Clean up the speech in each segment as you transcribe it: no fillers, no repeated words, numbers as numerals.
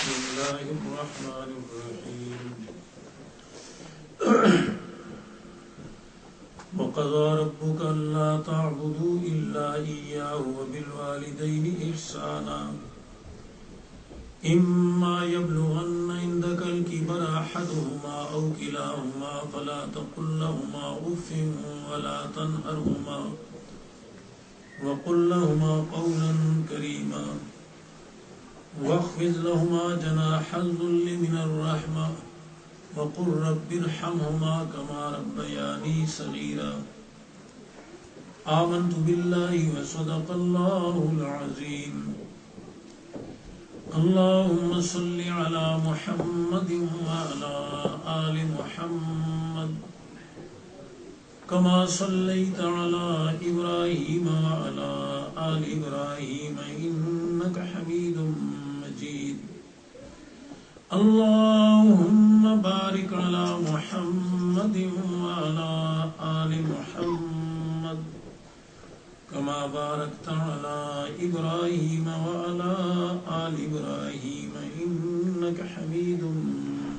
بسم الله الرحمن الرحيم وقضى ربك ألا تعبدوا إلا إياه وبالوالدين إحسانا إما يبلغن عندك الكبر أحدهما أو كلاهما فلا تقل لهما أف ولا تنهرهما وقل لهما قولا كريما واخفض لهما جناح الذل من الرحمة وقل رب ارحمهما كما ربياني صغيرا آمنت بالله وصدق الله العظيم اللهم صل على محمد وعلى آل محمد كما صليت على إبراهيم وعلى آل إبراهيم إنك حميد مجيد اللهم بارك على محمد وعلى آل محمد كما باركت على إبراهيم وعلى آل إبراهيم إنك حميد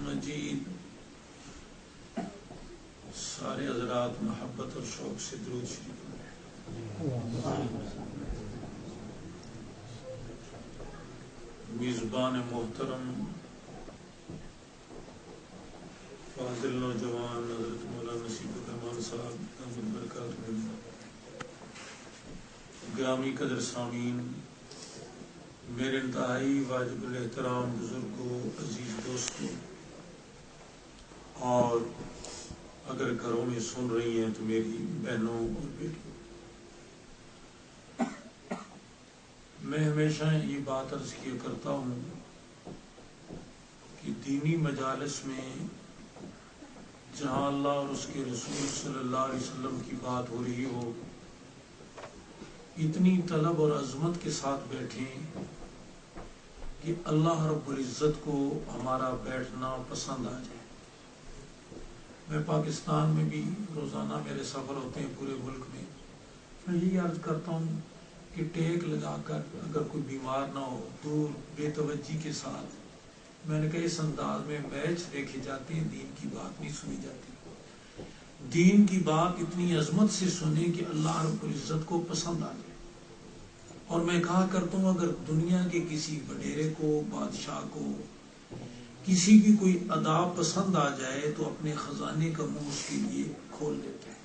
مجيد. سارے حضرات محبت اور شوق سے درود شریف میزبان محترم فاضل نوجوان حضرت مولانا نصیب الرحمان صاحب دامت برکاتہ، گرامی قدر سامعین، میرے انتہائی واجب الاحترام بزرگوں، عزیز دوستوں، اور اگر گھروں میں سن رہی ہیں تو میری بہنوں اور بیٹیوں، میں ہمیشہ یہ بات عرض کیا کرتا ہوں کہ دینی مجالس میں جہاں اللہ اور اس کے رسول صلی اللہ علیہ وسلم کی بات ہو رہی ہو، اتنی طلب اور عظمت کے ساتھ بیٹھیں کہ اللہ رب العزت کو ہمارا بیٹھنا پسند آ جائے. میں پاکستان میں بھی روزانہ میرے سفر ہوتے ہیں پورے ملک میں یہی عرض کرتا ہوں کہ ٹیک لگا کر اگر کوئی بیمار نہ ہو، دور بے توجہی کے ساتھ، میں نے کہا اس انداز میں میچ دیکھے جاتے ہیں، دین کی بات نہیں سنی جاتی. دین کی بات اتنی عظمت سے سنیں کہ اللہ رب العزت کو پسند آ جائے. اور میں کہا کرتا ہوں اگر دنیا کے کسی وڈیرے کو، بادشاہ کو، کسی کی کوئی ادا پسند آ جائے تو اپنے خزانے کا منہ اس کے لیے کھول دیتا ہے.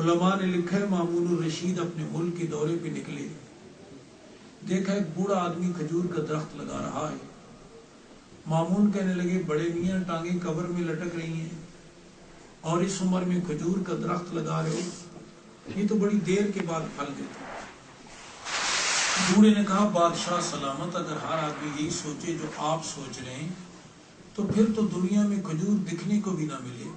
علماء نے لکھا ہے مامون الرشید اپنے ملک کے دورے پہ نکلے، دیکھا ایک بوڑھا آدمی کھجور کا درخت لگا رہا ہے. مامون کہنے لگے بڑے میاں ٹانگیں قبر میں لٹک رہی ہیں اور اس عمر میں کھجور کا درخت لگا رہے ہو، یہ تو بڑی دیر کے بعد پھل دیتا. بوڑھے نے کہا بادشاہ سلامت، اگر ہر آدمی یہی سوچے جو آپ سوچ رہے ہیں تو پھر تو دنیا میں کھجور دکھنے کو بھی نہ ملے.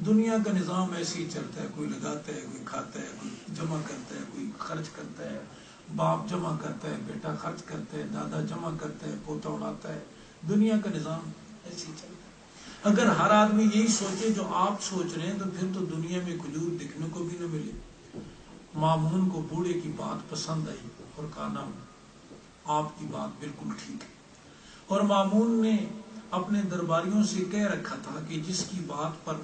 دنیا کا نظام ایسے ہی چلتا ہے، کوئی لگاتا ہے، کوئی کھاتا ہے، کوئی جمع کرتا ہے، کوئی خرچ کرتا ہے، باپ جمع کرتا ہے، بیٹا خرچ کرتا ہے، دادا جمع کرتا ہے، پوتا اڑاتا ہے. دنیا کا نظام ایسے ہی چلتا ہے. اگر ہر آدمی یہی سوچے جو آپ سوچ رہے ہیں تو پھر تو دنیا میں کھجور دکھنے کو بھی نہ ملے. مامون کو بوڑھے کی بات پسند آئی اور کہا نا آپ کی بات بالکل ٹھیک ہے. اور مامون نے اپنے درباریوں سے کہہ رکھا تھا کہ جس کی بات پر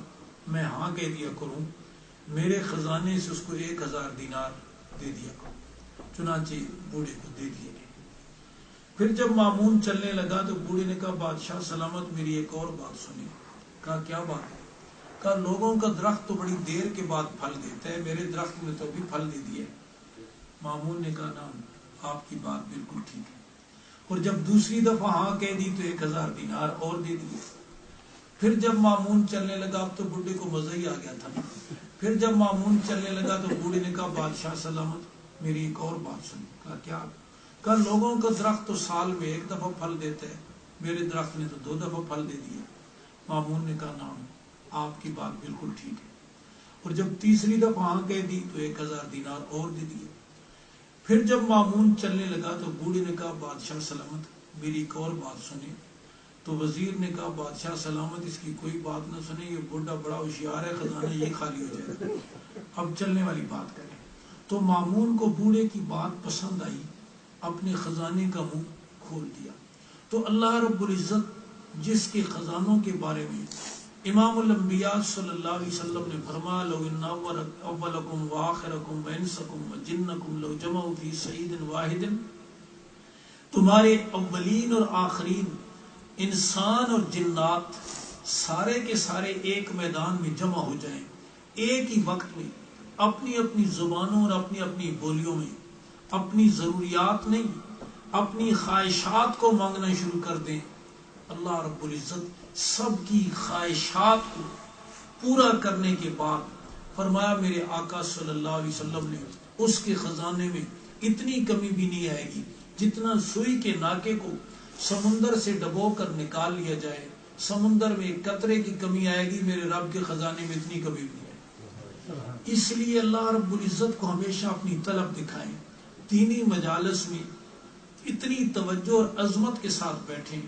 میں ہاں کہہ دیا کروں میرے خزانے سے اس کو 1000 دینار دے دیا کروں. چنانچہ بوڑھے کو دے دیے گئے. پھر جب مامون چلنے لگا تو بوڑھے نے کہا بادشاہ سلامت میری ایک اور بات سنی. کہا کیا بات ہے؟ کہا لوگوں کا درخت تو بڑی دیر کے بعد پھل دیتا ہے، میرے درخت نے تو ابھی پھل دے دیا. مامون نے کہا نا آپ کی بات بالکل ٹھیک ہے. اور جب دوسری دفعہ ہاں کہہ دی تو 1000 دینار اور دے دیے. پھر جب مامون چلنے لگا، اب تو بوڑھے کو مزہ ہی آ گیا تھا. پھر جب مامون چلنے لگا تو بوڑھے نے کہا بادشاہ سلامت میری ایک اور بات سنی. کہا کیا؟ کہا لوگوں کا درخت تو سال میں 1 دفعہ پھل دیتا ہے، میرے درخت نے تو 2 دفعہ پھل دے دیا. مامون نے کہا نام آپ کی بات بالکل ٹھیک ہے. اور جب تیسری دفعہ ہاں کہہ دی تو 1000 دینار اور دے دیے. پھر جب مامون چلنے لگا تو بوڑھے نے کہا بادشاہ سلامت میری ایک اور بات سنی. تو وزیر نے کہا بادشاہ سلامت اس کی کوئی بات نہ سنے، یہ بوڑھا بڑا ہوشیار ہے، خزانہ یہ خالی ہو جائے گا، اب چلنے والی بات کریں. تو مامون کو بوڑھے کی بات پسند آئی، اپنے خزانے کا منہ کھول دیا. تو اللہ رب العزت جس کے خزانوں کے بارے میں امام الانبیاء صلی اللہ علیہ وسلم نے فرمایا لو ان اولکم وآخرکم وانسکم وجنکم لو جمعوا فی صعید واحد، تمہارے اولین اور آخرین انسان اور جنات سارے کے سارے ایک میدان میں جمع ہو جائیں ایک ہی وقت میں، اپنی اپنی زبانوں اور اپنی اپنی بولیوں میں اپنی ضروریات نہیں اپنی خواہشات کو مانگنا شروع کر دیں، اللہ رب العزت سب کی خواہشات کو پورا کرنے کے بعد فرمایا میرے آقا صلی اللہ علیہ وسلم نے اس کے خزانے میں اتنی کمی بھی نہیں آئے گی جتنا سوئی کے ناکے کو سمندر سے ڈبو کر نکال لیا جائے، سمندر میں ایک قطرے کی کمی آئے گی، میرے رب کے خزانے میں اتنی کمی بھی نہیں ہے۔ اس لیے اللہ رب العزت کو ہمیشہ اپنی طلب دکھائیں، دینی مجالس میں اتنی توجہ اور عظمت کے ساتھ بیٹھیں،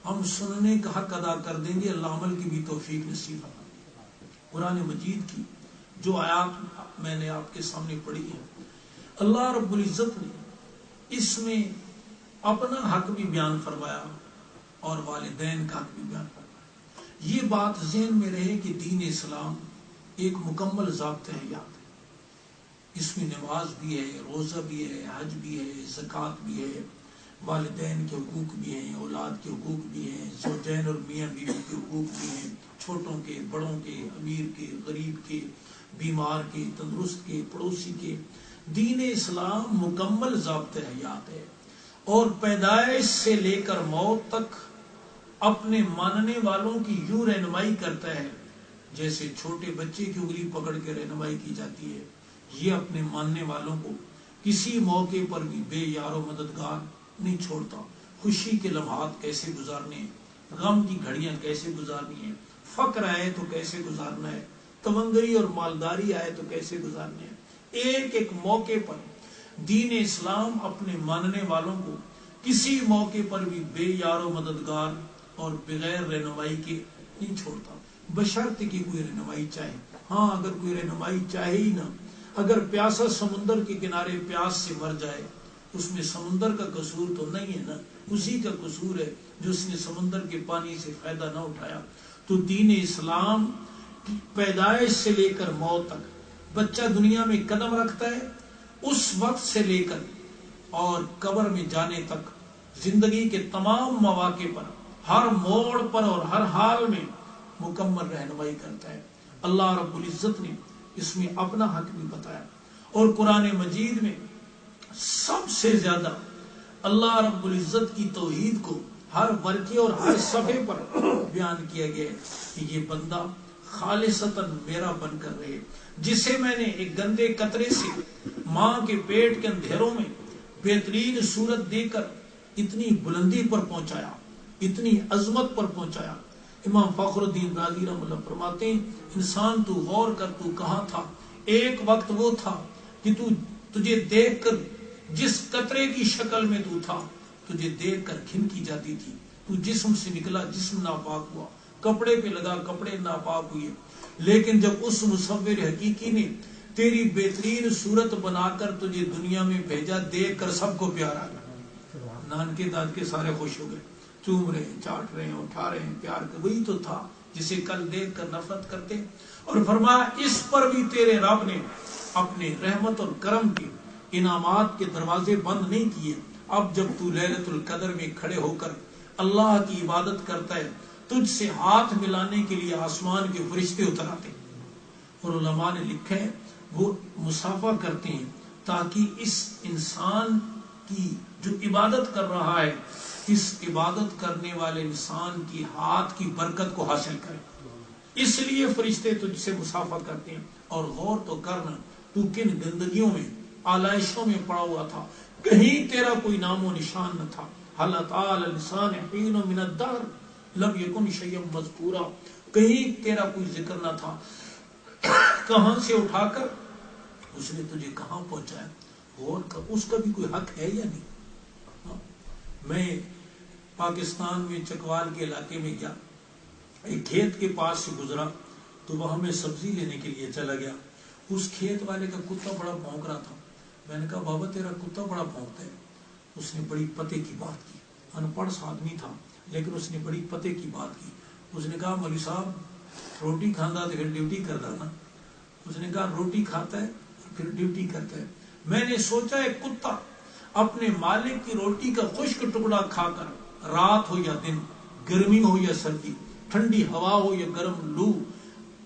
ہم سننے کا حق ادا کر دیں گے، اللہ عمل کی بھی توفیق نصیب فرمائے۔ قرآن مجید کی جو آیات میں نے آپ کے سامنے پڑھی ہے، اللہ رب العزت نے اس میں اپنا حق بھی بیان فرمایا اور والدین کا حق بھی بیان فرمایا۔ یہ بات ذہن میں رہے کہ دین اسلام ایک مکمل ضابطہ حیات ہے، اس میں نماز بھی ہے، روزہ بھی ہے، حج بھی ہے، زکوٰۃ بھی ہے، والدین کے حقوق بھی ہیں، اولاد کے حقوق بھی ہیں، زوجین اور میاں بیوی کے حقوق بھی ہیں، چھوٹوں کے، بڑوں کے، امیر کے، غریب کے، بیمار کے، تندرست کے، پڑوسی کے۔ دین اسلام مکمل ضابطہ حیات ہے اور پیدائش سے لے کر موت تک اپنے ماننے والوں کی یوں رہنمائی کرتا ہے جیسے چھوٹے بچے کی انگلی پکڑ کے رہنمائی کی جاتی ہے۔ یہ اپنے ماننے والوں کو کسی موقع پر بھی بے یار و مددگار نہیں چھوڑتا۔ خوشی کے لمحات کیسے گزارنے ہیں، غم کی گھڑیاں کیسے گزارنی ہیں، فقر آئے تو کیسے گزارنا ہے، تمنگری اور مالداری آئے تو کیسے گزارنے ہیں، ایک ایک موقع پر دین اسلام اپنے ماننے والوں کو کسی موقع پر بھی بے یار و مددگار اور بغیر رہنمائی کے نہیں چھوڑتا، بشرط کہ کوئی رہنمائی چاہے۔ ہاں اگر کوئی رہنمائی چاہے ہی نہ، اگر پیاسا سمندر کے کنارے پیاس سے مر جائے، اس میں سمندر کا قصور تو نہیں ہے نا، اسی کا قصور ہے جو اس نے سمندر کے پانی سے فائدہ نہ اٹھایا۔ تو دین اسلام پیدائش سے لے کر موت تک بچہ دنیا میں قدم رکھتا ہے اس وقت سے لے کر اور قبر میں جانے تک زندگی کے تمام مواقع پر، ہر موڑ پر اور ہر حال میں مکمل رہنمائی کرتا ہے۔ اللہ رب العزت نے اس میں اپنا حق بھی بتایا اور قرآن مجید میں سب سے زیادہ اللہ رب العزت کی توحید کو ہر ورقے اور ہر صفحے پر بیان کیا گیا ہے کہ یہ بندہ خالصتاً میرا بن کر رہے، جسے میں نے ایک گندے قطرے سے ماں کے پیٹ کے اندھیروں میں بہترین صورت دے کر اتنی بلندی پر پہنچایا، اتنی عظمت پر پہنچایا۔ امام فخر الدین رازی رحمہ اللہ فرماتے ہیں انسان تو غور کر، تو کہاں تھا؟ ایک وقت وہ تھا کہ تجھے دیکھ کر جس قطرے کی شکل میں تو تھا، تجھے دیکھ کر گھن کی جاتی تھی، تو جسم سے نکلا جسم ناپاک ہوا، کپڑے پہ لگا کپڑے ناپاک ہوئے، لیکن جب اس مصور حقیقی نے تیری بہترین صورت بنا کر تجھے دنیا میں بھیجا، دیکھ کر سب کو پیار آ گیا، نان کے داد کے سارے خوش ہو گئے، چوم رہے ہیں، چاٹ رہے ہیں، اٹھا رہے ہیں، پیار کر، وہی تو تھا جسے کل دیکھ کر نفرت کرتے۔ اور فرمایا اس پر بھی تیرے رب نے اپنے رحمت اور کرم کے انعامات کے دروازے بند نہیں کیے۔ اب جب تو لیلۃ القدر میں کھڑے ہو کر اللہ کی عبادت کرتا ہے، تجھ سے ہاتھ ملانے کے لیے آسمان کے فرشتے اتر آتے ہیں، اور علماء نے لکھا ہے وہ مصافحہ کرتے ہیں تاکہ اس انسان کی جو عبادت کر رہا ہے، اس عبادت کرنے والے انسان کی ہاتھ کی برکت کو حاصل کرے، اس لیے فرشتے تجھ سے مصافحہ کرتے ہیں۔ اور غور تو کرنا تو کن گندگیوں میں، آلائشوں میں پڑا ہوا تھا، کہیں تیرا کوئی نام و نشان نہ تھا۔ حل تعالی الانسان حین من الدہر لم یکن شیئا مذکورا، کہیں تیرا کوئی ذکر نہ تھا، کہاں سے اٹھا کر اس نے تجھے کہاں پہنچایا۔ غور کر، اس کا بھی کوئی حق ہے یا نہیں؟ میں پاکستان میں چکوال کے علاقے میں گیا، ایک کھیت کے پاس سے گزرا تو وہاں میں سبزی لینے کے لیے چلا گیا، اس کھیت والے کا کتا بڑا بھونک رہا تھا۔ میں نے کہا بابا تیرا کتا بڑا بھونکتا ہے، اس نے بڑی پتے کی بات کی، ان پڑھ سا آدمی تھا لیکن اس نے بڑی پتے کی بات کی. اس نے کہا مولوی صاحب روٹی کھانا تو پھر ڈیوٹی کرتا نا. اس نے کہا روٹی کھاتا ہے پھر ڈیوٹی کرتا ہے. میں نے سوچا ایک کتا اپنے مالک کی روٹی کا خشک ٹکڑا کھا کر رات ہو یا دن، گرمی ہو یا سردی، ٹھنڈی ہوا ہو یا گرم لو،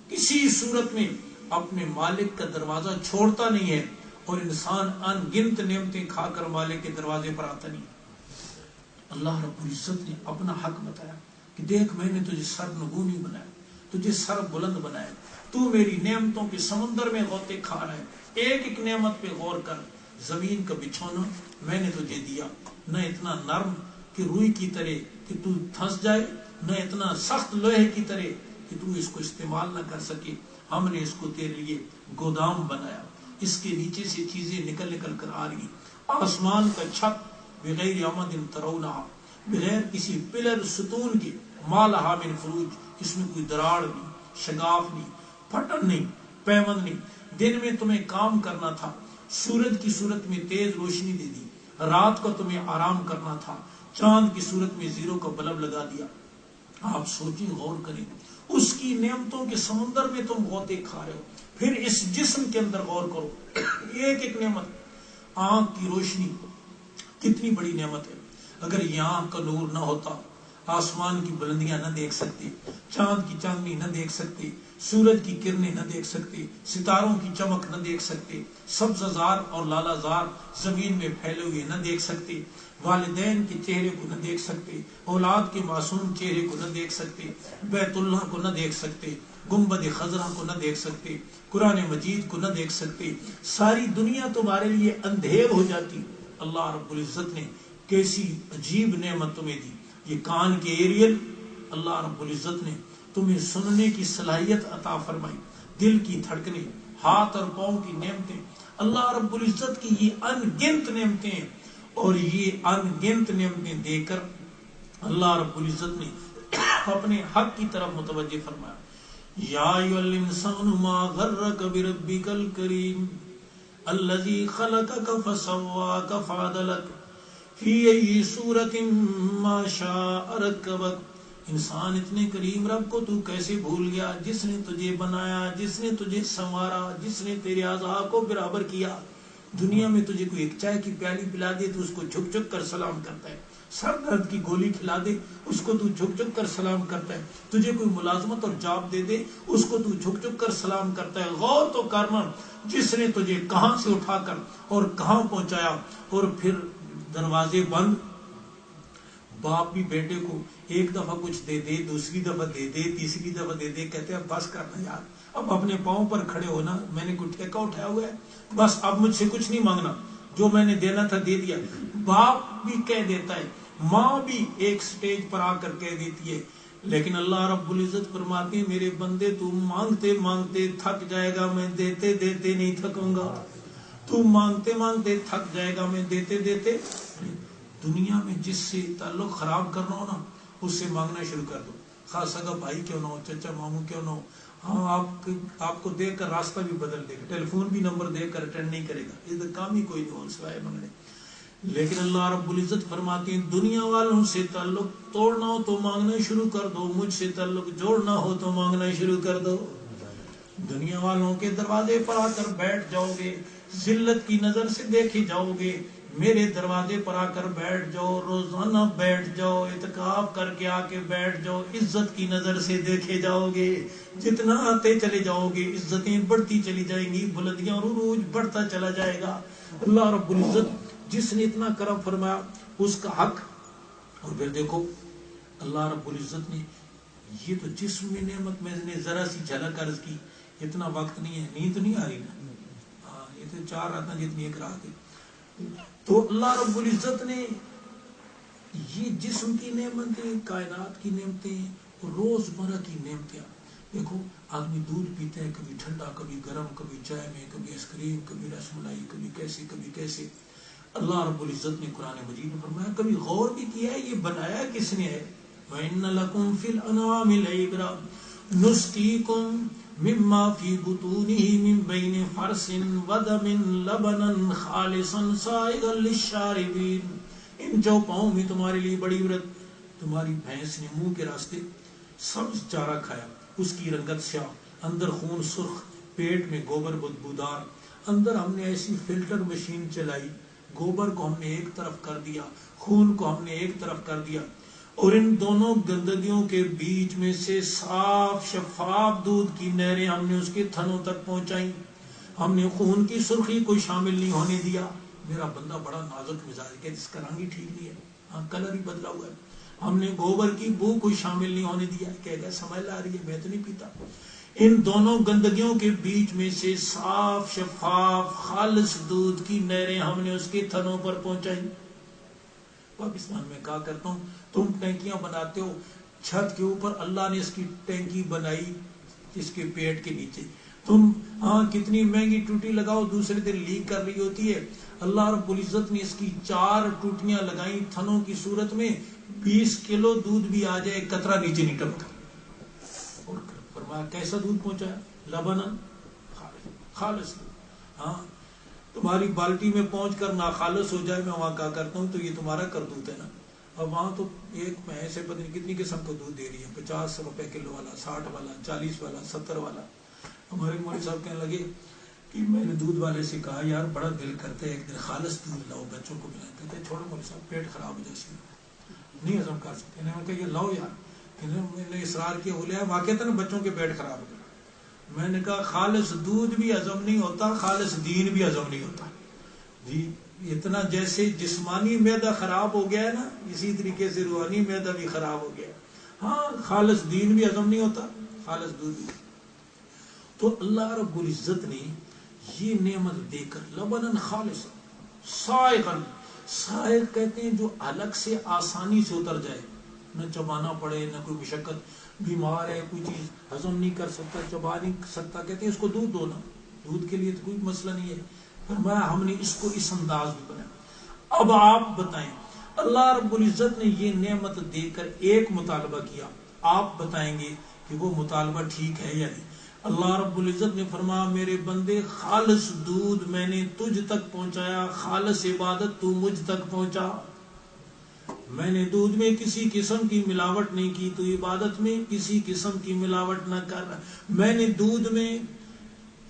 کسی صورت میں اپنے مالک کا دروازہ چھوڑتا نہیں ہے، اور انسان ان گنت نعمتیں کھا کر مالک کے دروازے پر آتا نہیں. اللہ رب العزت نے اپنا حق بتایا کہ دیکھ میں نے تجھے سر نگوں نہیں بنایا، تجھے سر بلند بنایا، تو میری نعمتوں کے سمندر میں غوطے کھا رہا ہے. ایک ایک نعمت پہ غور کر. زمین کا بچھونا میں نے تجھے دیا، نہ اتنا نرم کہ روئی کی طرح کہ تو پھنس جائے، نہ اتنا سخت لوہے کی طرح کہ تو اس کو استعمال نہ کر سکے. ہم نے اس کو تیرے لیے گودام بنایا، اس کے نیچے سے چیزیں نکل نکل کر آ رہی. آسمان کا چھت بغیر عمد ترونہا، بغیر کسی پلر ستون کے، ما لہا من فروج، اس میں کوئی دراڑ نہیں، شگاف نہیں، پھٹن نہیں، پیوند نہیں. دن میں تمہیں کام کرنا تھا، سورج کی صورت میں تیز روشنی دے دی. رات کو تمہیں آرام کرنا تھا، چاند کی صورت میں زیرو کا بلب لگا دیا. آپ سوچیں، غور کریں، اس کی نعمتوں کے سمندر میں تم غوطے کھا رہے ہو. پھر اس جسم کے اندر غور کرو، ایک ایک نعمت. آنکھ کی روشنی کتنی بڑی نعمت ہے. اگر یہ آنکھ کا نور نہ ہوتا، آسمان کی بلندیاں نہ دیکھ سکتے، چاند کی چاندنی نہ دیکھ سکتے، سورج کی کرنیں نہ دیکھ سکتے، ستاروں کی چمک نہ دیکھ سکتے، سبز زار اور لالا زار زمین میں پھیلے ہوئے نہ دیکھ سکتے، والدین کے چہرے کو نہ دیکھ سکتے، اولاد کے معصوم چہرے کو نہ دیکھ سکتے، بیت اللہ کو نہ دیکھ سکتے، گنبد خضرا کو نہ دیکھ سکتے، قرآن مجید کو نہ دیکھ سکتے، ساری دنیا تمہارے لیے اندھیر ہو جاتی. اللہ رب العزت نے کیسی عجیب نعمت تمہیں دی. یہ کان کے ایریل، اللہ رب العزت نے تمہیں سننے کی صلاحیت عطا فرمائی، دل کی دھڑکنیں، ہاتھ اور پاؤں کی نعمتیں. اللہ رب العزت کی یہ ان گنت نعمتیں ہیں، اور یہ ان گنت نعمتیں دے کر اللہ رب العزت نے اپنے حق کی طرف متوجہ فرمایا. یا ایھا الانسان ما غرک بربک الکریم الذی خلقک فسواک فعدلک فی ای صورت ما شاء رکبک. انسان اتنے کریم رب کو تو کیسے بھول گیا، جس نے تجھے بنایا، جس نے تجھے سنوارا، جس نے تیرے اعضاء کو برابر کیا. دنیا میں تجھے کوئی ایک چائے کی پیالی پلا دے تو اس کو جھک جھک کر سلام کرتا ہے، سر درد کی گولی کھلا دے اس کو تو جھک جھک کر سلام کرتا ہے، تجھے کوئی ملازمت اور جاب دے دے اس کو تو جھک جھک کر سلام کرتا ہے. غور تو کرنا، جس نے تجھے کہاں سے اٹھا کر اور کہاں پہنچایا. اور پھر دروازے بند. باپ بھی بیٹے کو ایک دفعہ کچھ دے دے، دوسری دفعہ دے دے، تیسری دفعہ دے دے، کہتے ہیں بس کرنا یار، اب اپنے پاؤں پر کھڑے ہونا، میں نے کوئی ٹھیکہ اٹھایا ہوا ہے، بس اب مجھ سے کچھ نہیں مانگنا، جو میں نے دینا تھا دے دیا. باپ بھی کہہ دیتا ہے، ماں بھی ایک سٹیج پر آ کر کہہ دیتی ہے. لیکن اللہ رب العزت فرماتے ہیں میرے بندے تو مانگتے مانگتے تھک جائے گا، میں دیتے دیتے نہیں تھکوں گا. تو مانگتے مانگتے تھک جائے گا، میں دیتے دیتے. دنیا میں جس سے تعلق خراب کرنا ہو نا، اس سے مانگنا شروع کر دو، خاص اگر بھائی کیوں نہ ہو، چچا ماموں کیوں نہ ہو. ہاں آپ کو دیکھ کر راستہ بھی بدل دے گا، ٹیلی فون بھی نمبر دے کر اٹینڈ نہیں کرے گا، ادھر کام ہی کوئی نہیں ہو سوائے مانگنے. لیکن اللہ رب العزت فرماتے ہیں دنیا والوں سے تعلق توڑنا ہو تو مانگنا شروع کر دو، مجھ سے تعلق جوڑنا ہو تو مانگنا شروع کر دو. دنیا والوں کے دروازے پر آ کر بیٹھ جاؤ گے، ذلت کی نظر سے دیکھے جاؤ گے. میرے دروازے پر آ کر بیٹھ جاؤ، روزانہ بیٹھ جاؤ، اعتکاف کر کے آ کے بیٹھ جاؤ، عزت کی نظر سے دیکھے جاؤ گے. جتنا آتے چلے جاؤ گے عزتیں بڑھتی چلی جائیں گی، بلندیاں اور عروج بڑھتا چلا جائے گا. اللہ رب العزت جس نے اتنا کرم فرمایا اس کا حق. اور پھر دیکھو اللہ رب العزت نے یہ تو جسم میں نعمت میں نے ذرا سی جھلک عرض کی، اتنا وقت نہیں ہے، نیند نہیں آ رہی نا، یہ تو 4 راتیں جتنی ایک رات ہے. تو اللہ رب العزت نے یہ جسم کی نعمتیں، کائنات کی نعمتیں، روزمرہ کی نعمتیں. دیکھو آدمی دودھ پیتا ہے، کبھی ٹھنڈا، کبھی گرم، کبھی چائے میں، کبھی آئس کریم، کبھی رس ملائی، کبھی کیسے کبھی کیسے. اللہ رب العزت نے قرآن مجید میں فرمایا، کبھی غور بھی کیا ہے یہ بنایا کس نے ہے؟ وَإِنَّ لَكُمْ فِي الْأَنْعَامِ لَعِبْرَةً نُسْقِيكُم مِّمَّا فِي بُطُونِهِ مِن بَيْنِ فَرْثٍ وَدَمٍ لَبَنًا خَالِصًا سَائِغًا لِلشَّارِبِينَ. ان چوپاؤں میں تمہارے لیے بڑی عبرت. تمہاری بھینس نے منہ کے راستے سبز چارہ کھایا، اس کی رنگت سیاہ، اندر خون سرخ، پیٹ میں گوبر بدبودار. اندر ہم نے ایسی فلٹر مشین چلائی، گوبر کو ہم نے ایک طرف کر دیا، خون کو ہم نے ایک طرف کر دیا، اور ان دونوں گندگیوں کے بیچ میں سے صاف شفاف دودھ کی نہریں ہم نے اس کے تھنوں تک پہنچائیں. ہم نے خون کی سرخی کو شامل نہیں ہونے دیا. میرا بندہ بڑا نازک مزاج ہے، جس کا رنگ ہی ٹھیک نہیں ہے، ہاں کلر ہی بدلا ہوا ہے. ہم نے گوبر کی بو کو شامل نہیں ہونے دیا. کہہ گیا سمجھ لا رہی ہے، میں تو نہیں پیتا. ان دونوں گندگیوں کے بیچ میں سے صاف شفاف خالص دودھ کی نہریں ہم نے اس کے تھنوں پر پہنچائی. پاکستان میں کہا کرتا ہوں، تم ٹینکیاں بناتے ہو، چھت کے اوپر اللہ نے اس کی ٹینکی بنائی اس کے پیٹ کے نیچے. تم کتنی مہنگی ٹوٹی لگاؤ، دوسرے دن لیک کر رہی ہوتی ہے. اللہ رب العزت نے اس کی 4 ٹوٹیاں لگائیں تھنوں کی صورت میں، 20 کلو دودھ بھی آ جائے قطرہ نیچے نہیں ٹپکتا. اور فرمایا کیسا دودھ پہنچایا؟ لبنن خالص. ہاں تمہاری بالٹی میں پہنچ کر ناخالص ہو جائے، میں وہاں کہا کرتا ہوں تو یہ تمہارا کردوت ہے نا. اور وہاں تو ایک بھینس سے پتہ نہیں کتنی قسم کو دودھ دے رہی ہے، 50 روپے کلو والا، 60 والا، 40 والا، 70 والا. ہمارے مولوی صاحب کہنے لگے کہ میں نے دودھ والے سے کہا یار بڑا دل کرتا ہے ایک دن خالص دودھ لاؤ بچوں کو پلائیں. کہتے ہیں چھوڑو مولوی صاحب پیٹ خراب ہو جائے، نہیں ہضم کر سکتے. میں نے کہا یہ لاؤ یار. میں نے اصرار کیا، بولے واقعی نا بچوں کے پیٹ خراب ہو گئے. میں نے کہا خالص دودھ بھی ہضم نہیں ہوتا، خالص دین بھی ہضم نہیں ہوتا. جی اتنا جیسے جسمانی معدہ خراب ہو گیا ہے نا، اسی طریقے سے روحانی معدہ بھی خراب ہو گیا. ہاں خالص دین بھی ہضم نہیں ہوتا، خالص دودھ بھی. تو اللہ رب العزت نے یہ نعمت دے کر لبنن خالص سائغن، سائغ کہتے ہیں جو الگ سے آسانی سے اتر جائے، نہ چبانا پڑے، نہ کوئی مشقت. بیمار ہے کوئی چیز ہضم نہیں کر سکتا، چبا نہیں سکتا، کہتے ہیں اس کو دودھ دو نا، دودھ کے لیے تو کوئی مسئلہ نہیں ہے. فرمایا ہم نے اس کو اس انداز میں بنایا. اب آپ بتائیں، اللہ رب العزت نے یہ نعمت دے کر ایک مطالبہ کیا، آپ بتائیں گے کہ وہ مطالبہ ٹھیک ہے یا نہیں؟ اللہ رب العزت نے فرمایا میرے بندے خالص دودھ میں نے تجھ تک پہنچایا، خالص عبادت تو مجھ تک پہنچا. میں نے دودھ میں کسی قسم کی ملاوٹ نہیں کی، تو عبادت میں کسی قسم کی ملاوٹ نہ کر. میں نے دودھ میں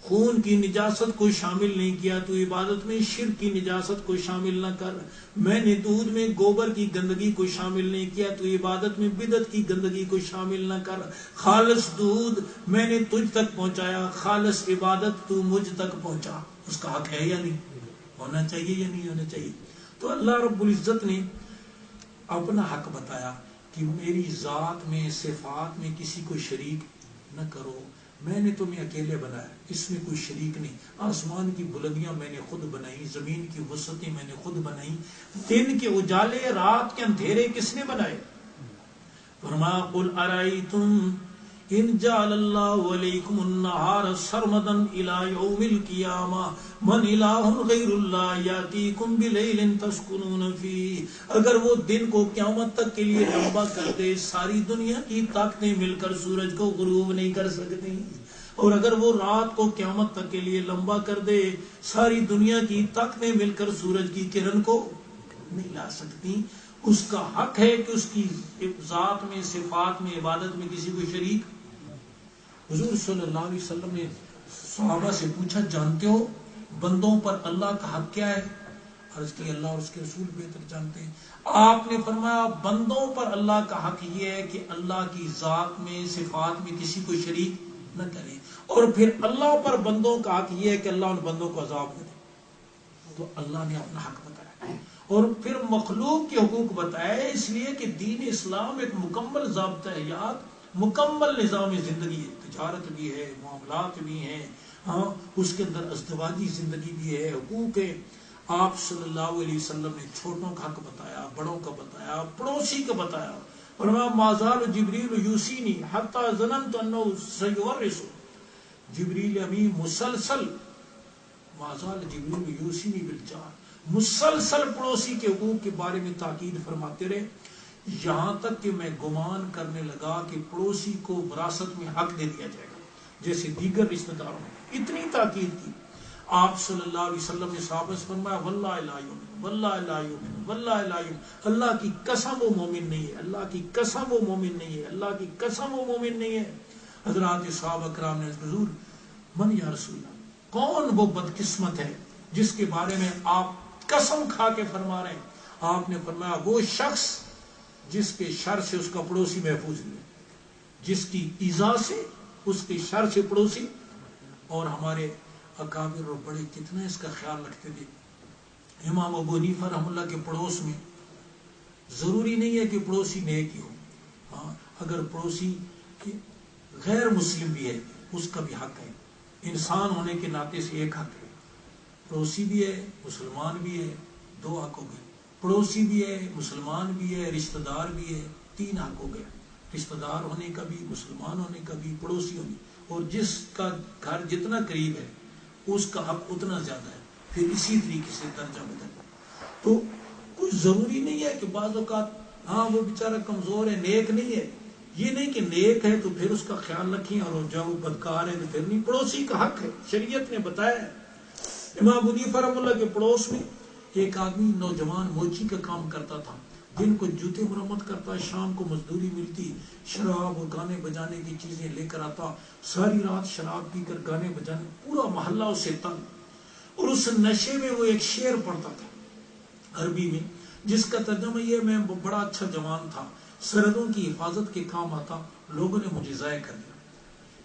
خون کی نجاست کو شامل نہیں کیا، تو عبادت میں شرک کی نجاست کو شامل نہ کر. میں نے دودھ میں گوبر کی گندگی کو شامل نہیں کیا، تو عبادت میں بدعت کی گندگی کو شامل نہ کر. خالص دودھ میں نے تجھ تک پہنچایا، خالص عبادت تو مجھ تک پہنچا. اس کا حق ہے یا نہیں؟ ہونا چاہیے یا نہیں ہونا چاہیے؟ تو اللہ رب العزت نے اپنا حق بتایا کہ میری ذات میں صفات میں کسی کو شریک نہ کرو. میں نے تمہیں اکیلے بنایا، اس میں کوئی شریک نہیں. آسمان کی بلندیاں میں نے خود بنائی، زمین کی وسعتیں میں نے خود بنائی. دن کے اجالے رات کے اندھیرے کس نے بنائے؟ فرمایا قل ارائیتم ان جعل اللہ علیکم النہار سرمدا الی یوم القیامہ من الہ غیر اللہ یاتیکم بلیل تسکنون فیہ. اگر وہ دن کو قیامت تک کے لیے لمبا کر دے، ساری دنیا کی طاقتیں مل کر سورج کو غروب نہیں کر سکتی. اور اگر وہ رات کو قیامت تک کے لیے لمبا کر دے، ساری دنیا کی طاقتیں مل کر سورج کی کرن کو نہیں لا سکتی. اس کا حق ہے کہ اس کی ذات میں صفات میں عبادت میں کسی کو شریک. حضور صلی اللہ علیہ وسلم نے صحابہ سے پوچھا جانتے ہو بندوں پر اللہ کا حق کیا ہے؟ عرض کی اللہ اور اس کے رسول بہتر جانتے ہیں. آپ نے فرمایا بندوں پر اللہ کا حق یہ ہے کہ اللہ کی ذات میں صفات میں کسی کو شریک نہ کرے، اور پھر اللہ پر بندوں کا حق یہ ہے کہ اللہ ان بندوں کو عذاب نہ دے. تو اللہ نے اپنا حق بتایا اور پھر مخلوق کے حقوق بتائے، اس لیے کہ دین اسلام ایک مکمل ضابطہ حیات، مکمل نظام زندگی ہے. تجارت بھی ہے، معاملات بھی ہیں، ہاں اس کے اندر ازدواجی زندگی بھی ہے، حقوق ہے. آپ صلی اللہ علیہ وسلم نے چھوٹوں کا حق بتایا، بڑوں کا بتایا، پڑوسی کا بتایا. فرمایا ما زال جبریل یوصینی حتی ظننت انہ سیورث. جبریل امین مسلسل ما زال جبریل یوصینی بالجار، مسلسل پڑوسی کے حقوق کے بارے میں تاکید فرماتے رہے، یہاں تک کہ میں گمان کرنے لگا کہ پڑوسی کو وراثت میں حق دے دیا جائے گا جیسے دیگر رشتہ داروں نے. اتنی تاکید کی. آپ صلی اللہ علیہ وسلم نے صحابہ سے فرمایا واللہ لا یؤمن واللہ لا یؤمن واللہ لا یؤمن، اللہ کی قسم وہ مومن نہیں ہے، اللہ کی قسم وہ مومن نہیں ہے، اللہ کی قسم وہ مومن نہیں ہے۔ حضرات صحابہ کرام نے حضور من یا رسول اللہ، کون وہ بدقسمت ہے جس کے بارے میں آپ قسم کھا کے فرما رہے ہیں؟ آپ نے فرمایا وہ شخص جس کے شر سے اس کا پڑوسی محفوظ نہیں، جس کی ایذا سے اس کے شر سے پڑوسی۔ اور ہمارے اکابر اور بڑے کتنا اس کا خیال رکھتے تھے۔ امام ابو حنیفہ رحمہ اللہ کے پڑوس میں ضروری نہیں ہے کہ پڑوسی نیک ہی ہو، ہاں اگر پڑوسی غیر مسلم بھی ہے اس کا بھی حق ہے، انسان ہونے کے ناطے سے ایک حق ہے، پڑوسی بھی ہے مسلمان بھی ہے، دو حق ہو گئے، پڑوسی بھی ہے مسلمان بھی ہے رشتہ دار بھی ہے، تین حق ہو گئے، رشتہ دار ہونے کا بھی، مسلمان ہونے کا بھی، پڑوسی ہونے، اور جس کا گھر جتنا قریب ہے اس کا حق اتنا زیادہ ہے، پھر اسی طریقے سے درجہ بدل۔ تو کچھ ضروری نہیں ہے کہ بعض اوقات ہاں وہ بیچارہ کمزور ہے نیک نہیں ہے، یہ نہیں کہ نیک ہے تو پھر اس کا خیال رکھیں، اور جب وہ بدکار ہے تو پھر نہیں، پڑوسی کا حق ہے، شریعت نے بتایا ہے۔ امام ابو حنیفہ رحمہ اللہ کے پڑوس میں ایک آدمی نوجوان موچی کا کام کرتا تھا، دن کو جوتے مرمت کرتا، شام کو مزدوری ملتی، شراب اور گانے بجانے کی چیزیں لے کر آتا، ساری رات شراب پی کر گانے بجانے، پورا محلہ اسے تنگ، اور اس نشے میں وہ ایک شعر پڑھتا تھا عربی میں، جس کا ترجمہ یہ میں بڑا اچھا جوان تھا، سرحدوں کی حفاظت کے کام آتا، لوگوں نے مجھے ضائع کر دیا،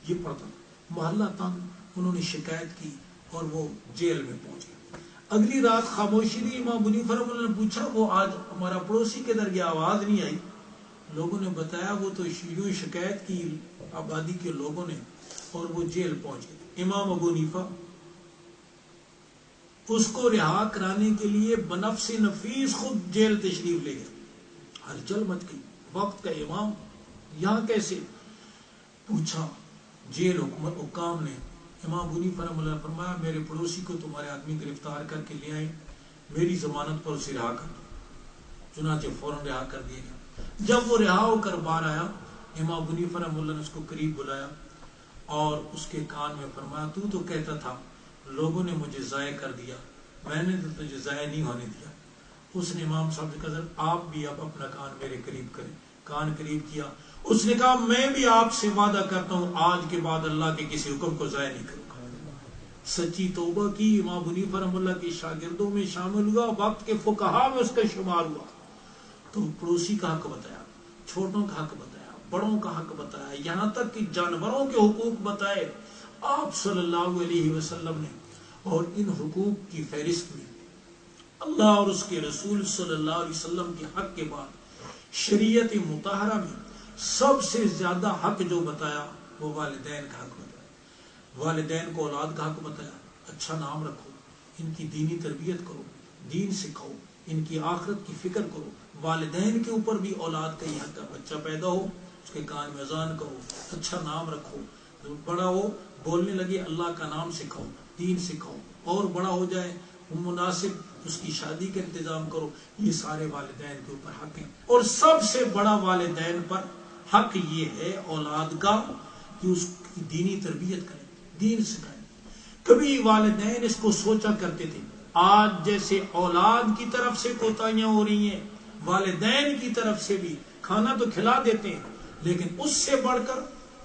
یہ پڑھتا تھا، محلہ تنگ، انہوں نے شکایت کی اور وہ جیل میں پہنچ گئے۔ اگلی رات خاموشی رہی، امام ابو حنیفہ رحمہ اللہ نے پوچھا وہ آج ہمارا پڑوسی کدھر گیا، آواز نہیں آئی؟ لوگوں نے بتایا وہ تو یوں شکایت کی آبادی کے لوگوں نے اور وہ جیل پہنچ گئے۔ امام ابو حنیفہ اس کو رہا کرانے کے لیے بنفس نفیس خود جیل تشریف لے گئے، ہلچل مچ گئی، وقت کا امام یہاں کیسے؟ پوچھا جیل حکام نے، امام ابو حنیفہ رحمہ اللہ نے فرمایا میرے پڑوسی کو تمہارے آدمی گرفتار کر کے لے آئے، میری ضمانت پر اسے رہا کر دو، چنانچہ فوراً رہا کر دیا گیا۔ جب وہ رہا ہو کر باہر آیا، امام ابو حنیفہ رحمہ اللہ نے اس کو قریب بلایا اور اس کے کان میں فرمایا تو کہتا تھا لوگوں نے مجھے ضائع کر دیا، میں نے تو تجھے ضائع نہیں ہونے دیا۔ اس نے امام صاحب سے کہا آپ بھی اب اپنا کان میرے قریب کریں، کان قریب کیا، اس نے کہا میں بھی آپ سے وعدہ کرتا ہوں آج کے بعد اللہ کے کسی حکم کو ضائع نہیں کروں گا۔ سچی توبہ کی، امام ابو حنیفہ رحمہ اللہ کے شاگردوں میں شامل ہوا، وقت کے فقہا میں اس کا شمار ہوا۔ تو پڑوسی کا حق بتایا، چھوٹوں کا حق بتایا، بڑوں کا حق بتایا، یہاں تک کہ جانوروں کے حقوق بتائے آپ صلی اللہ علیہ وسلم نے۔ اور ان حقوق کی فہرست میں اللہ اور اس کے رسول صلی اللہ علیہ وسلم کے حق کے بعد شریعت مطہرہ میں سب سے زیادہ حق جو بتایا وہ والدین کا حق بتایا، والدین کو اولاد کا حق بتایا، اچھا نام رکھو، ان کی دینی تربیت کرو، دین سکھاؤ، ان کی آخرت کی فکر کرو، والدین کے اوپر بھی اولاد کا یہ حق ہے، بچہ پیدا ہو اس کے کان میں اذان کرو، اچھا نام رکھو، بڑا ہو بولنے لگے اللہ کا نام سکھاؤ، دین سکھاؤ، اور بڑا ہو جائے مناسب اس کی شادی کا انتظام کرو، یہ سارے والدین کے اوپر حق ہیں۔ اور سب سے بڑا والدین پر حق یہ ہے اولاد کا کہ اس کی دینی تربیت کریں، دین سکھائیں۔ کبھی والدین اس کو سوچا کرتے تھے آج جیسے اولاد کی طرف سے کوتاہیاں ہو رہی ہیں، والدین کی طرف سے بھی، کھانا تو کھلا دیتے ہیں لیکن اس سے بڑھ کر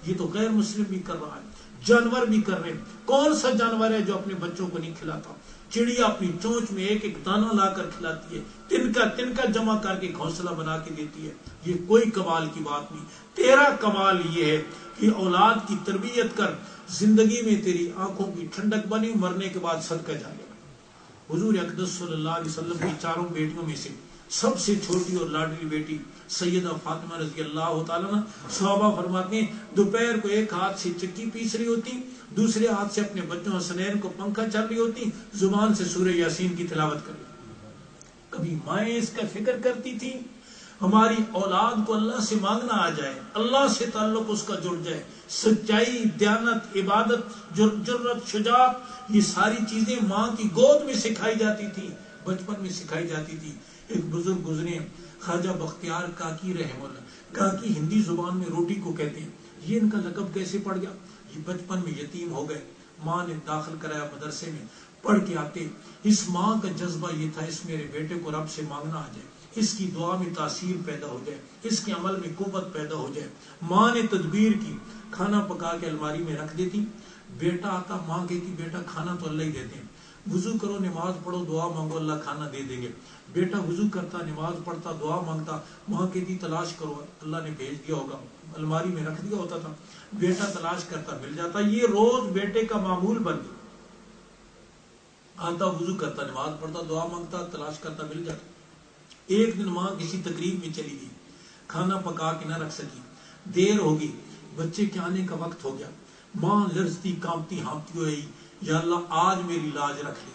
یہ تو غیر مسلم بھی کر رہا ہے، جانور بھی کر رہے ہیں۔ کون سا جانور ہے جو اپنے بچوں کو نہیں کھلاتا؟ چڑیا اپنی چونچ میں ایک ایک دانہ لا کر کھلاتی ہے، تنکا جمع کر کے گھونسلہ بنا کے دیتی ہے، یہ کوئی کمال کی بات نہیں۔ تیرا کمال یہ ہے کہ اولاد کی تربیت کر، زندگی میں تیری آنکھوں کی ٹھنڈک بنی، مرنے کے بعد صدقہ جائے گا۔ حضور اقدس صلی اللہ علیہ وسلم کی چاروں بیٹیوں میں سے سب سے چھوٹی اور لاڈلی بیٹی سیدہ فاطمہ رضی اللہ تعالیٰ عنہ، صحابہ فرماتے ہیں دوپہر کو ایک ہاتھ سے چکی پیس رہی ہوتی، دوسرے ہاتھ سے اپنے بچوں حسنین کو پنکھا چل رہی ہوتی، زبان سے سورہ یاسین کی تلاوت کر رہی۔ کبھی مائیں اس کا فکر کرتی تھی ہماری اولاد کو اللہ سے مانگنا آ جائے، اللہ سے تعلق اس کا جڑ جائے، سچائی، دیانت، عبادت، جرت، شجاعت، یہ ساری چیزیں ماں کی گود میں سکھائی جاتی تھی، بچپن میں سکھائی جاتی تھی۔ ایک بزرگ گزرے خواجہ بختیار کاکی رحمہ اللہ، کاکی ہندی زبان میں روٹی کو کہتے ہیں، یہ ان کا لقب کیسے پڑ گیا؟ یہ بچپن میں یتیم ہو گئے، ماں نے داخل کرایا مدرسے میں، پڑھ کے آتے. اس ماں کا جذبہ یہ تھا اس میرے بیٹے کو رب سے مانگنا آ جائے, اس کی دعا میں تاثیر پیدا ہو جائے, اس کے عمل میں قوت پیدا ہو جائے. ماں نے تدبیر کی, کھانا پکا کے الماری میں رکھ دیتی. بیٹا آتا, ماں کہتی بیٹا کھانا تو اللہ ہی دیتے ہیں, وضو کرو, نماز پڑھو, دعا مانگو, اللہ کھانا دے دیں گے. بیٹا وضو کرتا, نماز پڑھتا, دعا مانگتا, ماں کہتی تلاش کرو, اللہ نے بھیج دیا ہوگا, الماری میں رکھ دیا ہوتا تھا. بیٹا تلاش کرتا, مل جاتا. یہ روز بیٹے کا معمول بن گیا. آتا, وضو کرتا, نماز پڑھتا, دعا مانگتا, تلاش کرتا, مل جاتا. ایک دن ماں کسی تقریب میں چلی گئی, کھانا پکا کے نہ رکھ سکی, دیر ہو گئی, بچے کے آنے کا وقت ہو گیا. ماں لرزتی کانپتی ہانپتی ہوئی, یا اللہ آج میری لاج رکھ لے,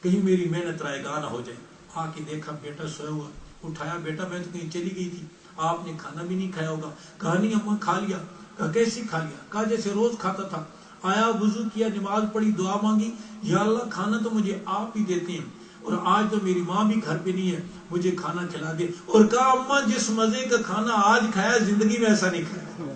کہیں میری محنت رائے گاہ نہ ہو جائے. آ کے دیکھا بیٹا سویا ہوا. اٹھایا, بیٹا میں تو کہیں چلی گئی تھی, آپ نے کھانا بھی نہیں کھایا ہوگا. کہا نہیں اماں کھا لیا. کہا کیسے کھا لیا؟ کہا جیسے روز کھاتا تھا. آیا, وضو کیا, نماز پڑھی, دعا مانگی, یا اللہ کھانا تو مجھے آپ ہی دیتے ہیں, اور آج تو میری ماں بھی گھر پہ نہیں ہے, مجھے کھانا کھلا دے. اور کہا اماں جس مزے کا کھانا آج کھایا زندگی میں ایسا نہیں کھایا.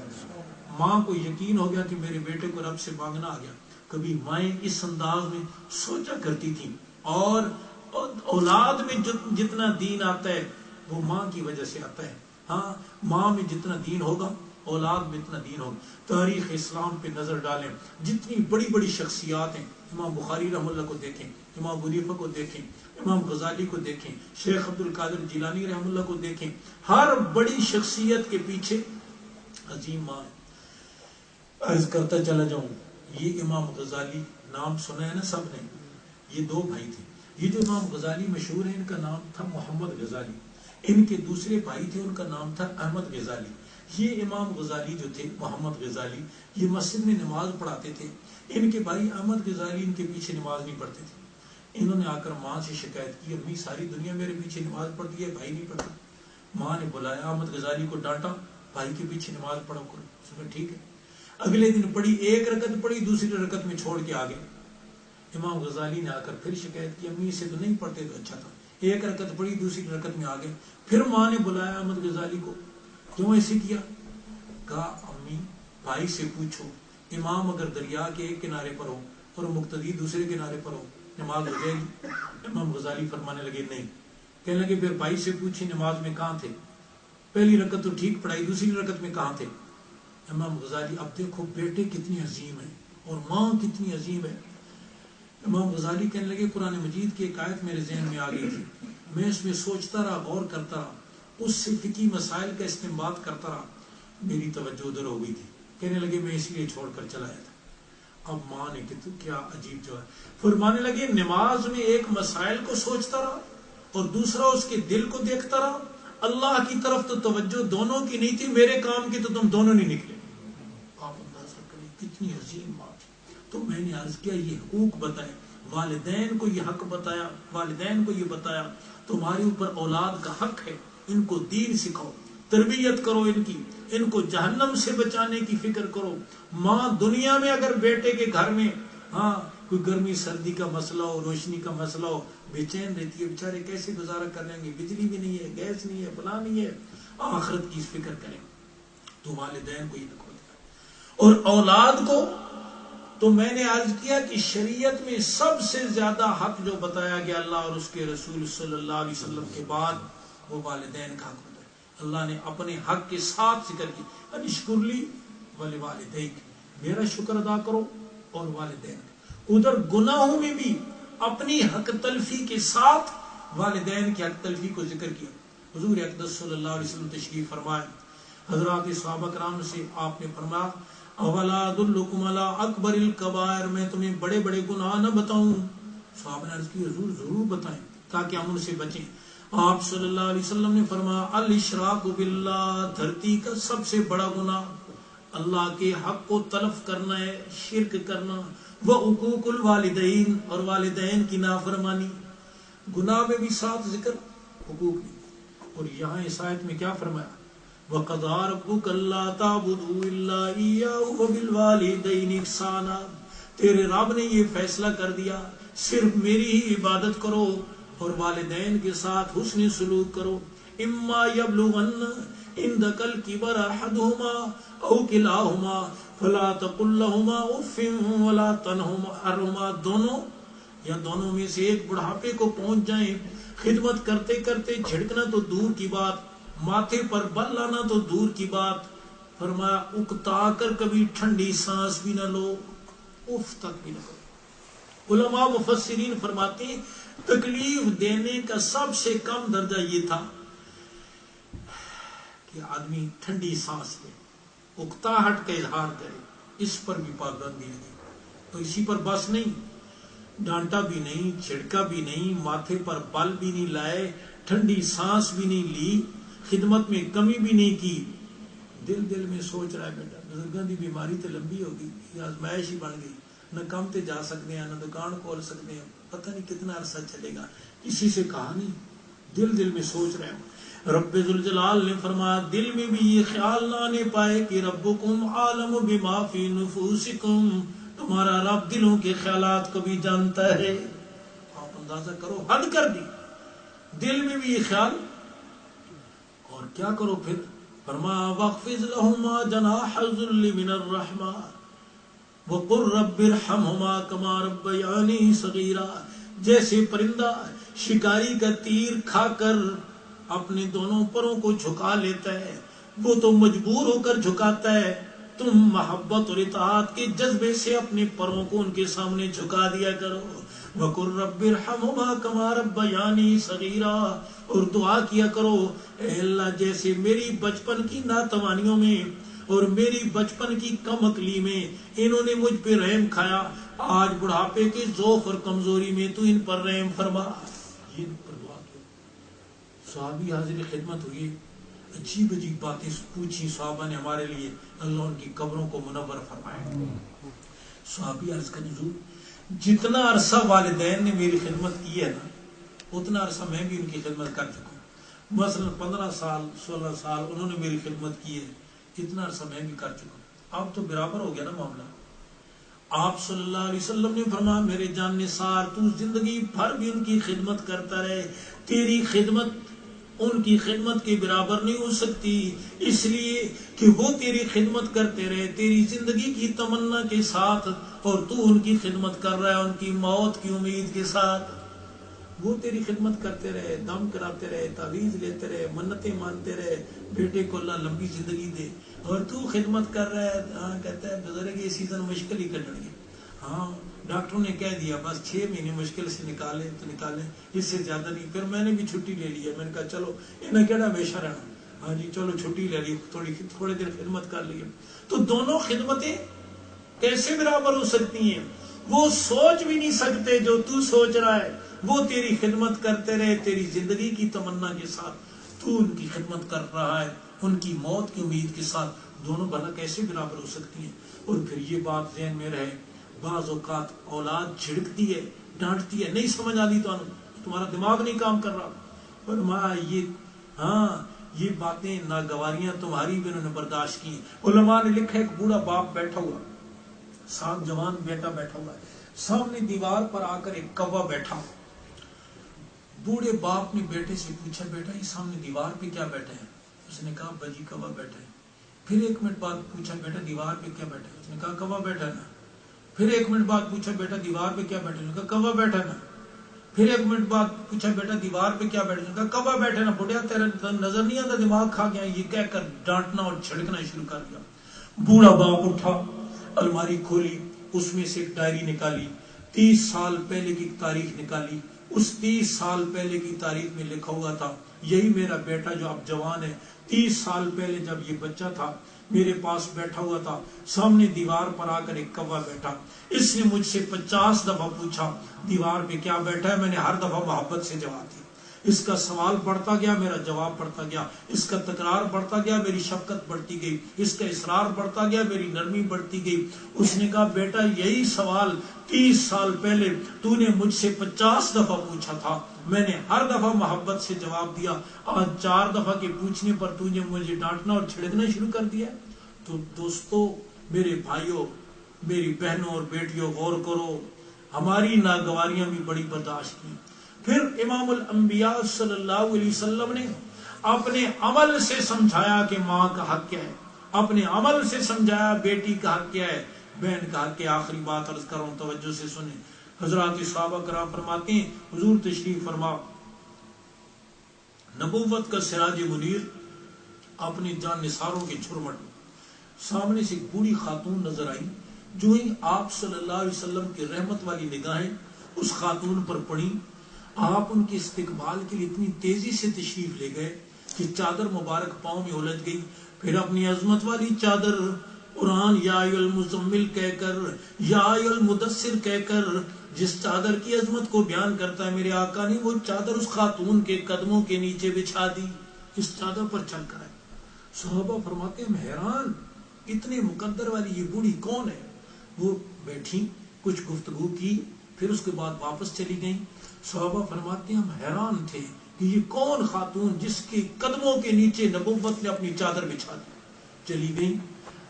ماں کو یقین ہو گیا کہ میرے بیٹے کو رب سے مانگنا آ گیا. کبھی مائیں اس انداز میں سوچا کرتی تھی. اور اولاد میں جتنا دین آتا ہے وہ ماں کی وجہ سے آتا ہے. ہاں, ماں میں جتنا دین ہوگا اولاد میں اتنا دین ہوگا. تاریخ اسلام پہ نظر ڈالیں, جتنی بڑی بڑی شخصیات ہیں, امام بخاری رحمہ اللہ کو دیکھیں, امام ابو حنیفہ کو دیکھیں, امام غزالی کو دیکھیں, شیخ عبد القادر جیلانی رحمہ اللہ کو دیکھیں. ہر بڑی شخصیت کے پیچھے عظیم ماں ہے. عرض کرتا چلا جاؤں, یہ امام غزالی نام سنا ہے نا سب نے, یہ دو بھائی تھے. یہ جو امام غزالی مشہور ہیں, ان کا نام تھا محمد غزالی. ان کے دوسرے بھائی تھے, ان کا نام تھا احمد غزالی. یہ امام غزالی جو تھے, محمد غزالی, یہ مسجد میں نماز پڑھاتے تھے. ان کے بھائی احمد غزالی ان کے پیچھے نماز نہیں پڑھتے تھے. انہوں نے آ کر ماں سے شکایت کی, امی ساری دنیا میرے پیچھے نماز پڑھتی ہے, بھائی نہیں پڑھتا. ماں نے بلایا, احمد غزالی کو ڈانٹا, بھائی کے پیچھے نماز پڑھو کرو. اس نے ٹھیک ہے. اگلے دن پڑھی, ایک رکعت پڑھی, دوسری رکعت میں چھوڑ کے آگے. امام غزالی نے آ کر پھر شکایت کی, امی سے تو نہیں پڑھتے تو اچھا تھا. ایک رکعت پڑھی, دوسری رکعت میں آگے. پھر ماں نے بلایا احمد غزالی کو, کیوں ایسے کیا؟ کہا امی بھائی سے پوچھو, امام اگر دریا کے ایک کنارے پر ہو اور مقتدی دوسرے کنارے پر ہو, نماز ہو جائے گی؟ امام غزالی فرمانے لگے نہیں. کہنے لگے پھر بھائی سے پوچھی نماز میں کہاں تھے, پہلی رکعت تو ٹھیک پڑھائی, دوسری رکعت میں کہاں تھے؟ امام غزالی, اب دیکھو بیٹے کتنی عظیم ہے اور ماں کتنی عظیم ہے. امام غزالی کہنے لگے قرآن مجید کی ایک آیت میرے ذہن میں آ گئی تھی, میں اس میں سوچتا رہا, غور کرتا رہا, اس سے فقہی مسائل کا استنباط کرتا رہا, میری توجہ ادھر ہو گئی تھی. کہنے لگے میں اس لیے چھوڑ کر چلا آیا تھا. اب ماں نے کہ کیا عجیب جو ہے, فرمانے لگے نماز میں ایک مسائل کو سوچتا رہا اور دوسرا اس کے دل کو دیکھتا رہا. اللہ کی طرف تو توجہ دونوں کی نہیں تھی, میرے کام کی تو تم دونوں نہیں نکلے. آپ اندازہ کریں کتنی عظیم ماں. تو میں نے عرض کیا یہ حقوق بتائے, والدین کو یہ حق بتایا, والدین کو یہ بتایا تمہارے اوپر اولاد کا حق ہے, ان کو دین سکھاؤ, تربیت کرو ان کی, ان کو جہنم سے بچانے کی فکر کرو. ماں دنیا میں اگر بیٹے کے گھر میں ہاں کوئی گرمی سردی کا مسئلہ ہو, روشنی کا مسئلہ ہو, بے چین رہتی ہے, بیچارے کیسے گزارا کر لیں گے, بجلی بھی نہیں ہے, گیس نہیں ہے, فلاں نہیں ہے. آخرت کی فکر کریں. تو والدین کو یہ حق بتایا. اور اولاد کو تو میں نے عرض کیا کہ شریعت میں سب سے زیادہ حق جو بتایا گیا اللہ اور اس کے رسول صلی اللہ علیہ وسلم کے بعد, وہ والدین کا حق بتایا. اللہ نے اپنے حق کے ساتھ ذکر کی, انشکر لی ولوالدیک, میرا شکر ادا کرو اور والدین. ادھر گناہوں میں بھی اپنی حق تلفی کے ساتھ والدین کی حق تلفی کو ذکر کیا. حضور اقدس صلی اللہ علیہ وسلم تشریف فرمائے, حضرات صحابہ کرام سے آپ نے فرمایا اولا ادلکم علی اکبر الکبائر, میں تمہیں بڑے بڑے گناہ نہ بتاؤں؟ صحابہ نے عرض کی حضور ضرور بتائیں تاکہ ہم ان سے بچیں. آپ صلی اللہ علیہ وسلم نے فرمایا الاشراک باللہ, دھرتی کا سب سے بڑا گناہ اللہ کے حق کو تلف کرنا ہے, شرک کرنا. وعقوق الوالدین, اور والدین کی نافرمانی. گناہ میں بھی ساتھ ذکر, حقوق میں. اور یہاں اس آیت میں کیا فرمایا, وَقَضَىٰ رَبُّكَ أَلَّا تَعْبُدُوا إِلَّا إِيَّاهُ وَبِالْوَالِدَيْنِ إِحْسَانًا, تیرے رب نے یہ فیصلہ کر دیا صرف میری ہی عبادت کرو اور والدین کے ساتھ حسن سلوک کرو. اما یبلغن عندک الکبر احدهما او کلاهما فلا تقل لهما اف ولا تنهما, دونوں یا دونوں میں سے ایک بڑھاپے کو پہنچ جائیں، خدمت کرتے کرتے جھڑکنا تو دور کی بات، ماتھے پر بل لانا تو دور کی بات، فرمایا اکتا کر کبھی ٹھنڈی سانس بھی نہ لو، اف تک بھی نہ کرو۔ علماء مفسرین فرماتے ہیں تکلیف دینے کا سب سے کم درجہ یہ تھا کہ آدمی ٹھنڈی سانس لے، اکتاہٹ کا اظہار کرے، اس پر بھی پابندی لگی۔ تو اسی پر بس نہیں، ڈانٹا بھی نہیں، چھڑکا بھی نہیں، ماتھے پر بل بھی نہیں لائے، ٹھنڈی سانس بھی نہیں لی، خدمت میں کمی بھی نہیں کی، دل میں سوچ رہا ہے بیٹا بزرگوں کی بیماری تو لمبی ہوگی، یہ آزمائش ہی بن گئی، نہ کم تے جا سکتے ہیں، نہ دکان کھول سکتے ہیں، پتہ نہیں کتنا عرصہ چلے گا، کسی سے کہا نہیں، دل میں سوچ رہے ہیں۔ رب ذوالجلال نے فرمایا دل میں بھی یہ خیال نہ آنے پائے کہ ربکم عالم بما فی نفوسکم، تمہارا رب دلوں کے خیالات کو بھی جانتا ہے۔ آپ اندازہ کرو، حد کر دی، دل میں بھی یہ خیال، اور کیا کرو پھر؟ فرمایا واخفض لهما جناح الذل من الرحمہ وقل رب ارحمہما کما ربیانی صغیرا، جیسے پرندہ شکاری کا تیر کھا کر اپنے دونوں پروں کو جھکا لیتا ہے، وہ تو مجبور ہو کر جھکاتا ہے، تم محبت اور اطاعت کے جذبے سے اپنے پروں کو ان کے سامنے جھکا دیا کرو۔ وَقُلْ رَبِّ ارْحَمْهُمَا كَمَا رَبَّيَانِي صَغِيرًا، اور دعا کیا کرو اے اللہ جیسے میری بچپن کی ناتوانیوں میں اور میری بچپن کی کم عقلی میں انہوں نے مجھ پہ رحم کھایا، آج بڑھاپے کے ذوق اور کمزوری میں تو ان پر رحم فرما۔ یہ پر دعا کیا، صحابی حاضر خدمت ہوئی، عجیب عجیب باتیں پوچھی صحابہ نے ہمارے لیے، اللہ ان کی قبروں کو منور فرمائے۔ صحابی عرض کریں حضور جتنا عرصہ والدین نے میری خدمت کی ہے نا، اتنا عرصہ میں بھی ان کی خدمت کر چکا ہوں، مثلا 15 سال 16 سال انہوں نے میری خدمت کی ہے، اتنا عرصہ میں بھی کر چکا ہوں، اب تو برابر ہو گیا نا معاملہ۔ آپ صلی اللہ علیہ وسلم نے فرمایا میرے جان نثار تو زندگی بھر بھی ان کی خدمت کرتا رہے، تیری خدمت ان کی خدمت کے برابر نہیں ہو سکتی، اس لیے کہ وہ تیری خدمت کرتے رہے تیری زندگی کی تمنا کے ساتھ، اور تو ان کی خدمت کر رہا ہے ان کی موت کی امید کے ساتھ۔ وہ تیری خدمت کرتے رہے، دم کراتے رہے، تعویذ لیتے رہے، منتیں مانتے رہے بیٹے کو اللہ لمبی زندگی دے، اور تو خدمت کر رہا ہے۔ ہاں کہتا ہے بزرگ یہ سیزن مشکل ہی کٹن گے، ہاں ڈاکٹروں نے کہہ دیا بس 6 مہینے مشکل سے نکالیں تو نکالیں، اس سے زیادہ نہیں۔ پھر میں نے بھی چھٹی لے لی ہے، میں نے کہا چلو انہیں کہنا ہمیشہ رہنا، ہاں جی چلو چھٹی لے لی، تھوڑے دن خدمت کر لی۔ تو دونوں خدمتیں کیسے برابر ہو سکتی ہیں؟ وہ سوچ بھی نہیں سکتے جو تو سوچ رہا ہے، وہ تیری خدمت کرتے رہے تیری زندگی کی تمنا کے ساتھ، تو ان کی خدمت کر رہا ہے ان کی موت کی امید کے ساتھ، دونوں بھلا کیسے برابر ہو سکتی ہیں؟ اور پھر یہ بات ذہن میں رہے، بعض اوقات اولاد جھڑکتی ہے ڈانٹتی ہے، نہیں سمجھ آتی تو تمہارا دماغ نہیں کام کر رہا، فرمایا یہ باتیں ناگواریاں تمہاری بھی انہوں نے برداشت کی۔ علماء نے لکھا ایک بوڑھا باپ بیٹھا ہوا، ساتھ جوان بیٹا بیٹھا ہوا ہے، سامنے دیوار پر آ کر ایک کوا بیٹھا، بوڑھے باپ نے بیٹے سے پوچھا بیٹا یہ سامنے دیوار پہ کیا بیٹھا ہے؟ اس نے کہا بجی کوا بیٹھا ہے۔ پھر 1 منٹ بعد پوچھا بیٹا دیوار پہ کیا بیٹھا ہے؟ اس نے کہا کوا بیٹھا ہے نا۔ پھر 1 منٹ بعد پوچھا بیٹا دیوار پہ کیا بیٹھا ہے؟ اس نے کہا کوا بیٹھا ہے نا۔ پھر 1 منٹ بعد پوچھا بیٹا دیوار پہ کیا بیٹھا ہے؟ اس نے کہا کوا بیٹھا ہے نا۔ بڑھیا تیرا نظر نہیں آتا دماغ کھا گیا، یہ کہہ کر ڈانٹنا اور چھڑکنا شروع کر دیا۔ بوڑھا باپ اٹھا، الماری کھولی، اس میں سے ایک ڈائری نکالی، 30 سال پہلے کی تاریخ نکالی، اس 30 سال پہلے کی تاریخ میں لکھا ہوا تھا یہی میرا بیٹا جو اب جوان ہے، 30 سال پہلے جب یہ بچہ تھا میرے پاس بیٹھا ہوا تھا، سامنے دیوار پر آ کر ایک کوا بیٹھا، اس نے مجھ سے 50 دفعہ پوچھا دیوار پہ کیا بیٹھا ہے، میں نے ہر دفعہ محبت سے جواب دیا، اس کا سوال بڑھتا گیا میرا جواب بڑھتا گیا، اس کا تکرار بڑھتا گیا میری شفقت بڑھتی گئی، اس کا اصرار بڑھتا گیا میری نرمی بڑھتی گئی۔ اس نے کہا بیٹا یہی سوال 30 سال پہلے تو نے مجھ سے 50 دفعہ پوچھا تھا، میں نے ہر دفعہ محبت سے جواب دیا، آج 4 دفعہ کے پوچھنے پر تو نے مجھے ڈانٹنا اور چھڑکنا شروع کر دیا۔ تو دوستو میرے بھائیوں میری بہنوں اور بیٹیوں غور کرو، ہماری ناگواریاں بھی بڑی برداشت کی۔ پھر امام الانبیاء صلی اللہ علیہ وسلم نے اپنے عمل سے سمجھایا کہ ماں کا حق کیا ہے، اپنے عمل سے سمجھایا بیٹی کا حق کیا ہے، بہن کا حق کیا ہے۔ آخری بات عرض کروں توجہ سے سنیں، حضرات صحابہ کرام فرماتے ہیں حضور تشریف فرما، نبوت کا سراج منیر، اپنے جان نثاروں کے چھرمٹ، سامنے سے ایک بوڑھی خاتون نظر آئی، جو ہی آپ صلی اللہ علیہ وسلم کی رحمت والی نگاہیں اس خاتون پر پڑی، آپ ان کے استقبال کے لیے اتنی تیزی سے تشریف لے گئے کہ چادر مبارک پاؤں میں الجھ گئی، پھر اپنی عظمت والی چادر قرآن یا ایھا المزمل کہہ کر، یا ایھا المدثر کہہ کر جس چادر کی عظمت کو بیان کرتا ہے میرے آقا نے، وہ چادر اس خاتون کے قدموں کے نیچے بچھا دی، اس چادر پر چل کر آئے۔ صحابہ فرماتے ہیں ہم حیران، اتنے مقدر والی یہ بوڑھی کون ہے؟ وہ بیٹھی، کچھ گفتگو کی، پھر اس کے بعد واپس چلی گئیں۔ صحابہ فرماتے ہیں ہم حیران تھے کہ یہ کون خاتون جس کے قدموں کے نیچے نبوت نے اپنی چادر بچھا دی، چلی گئیں۔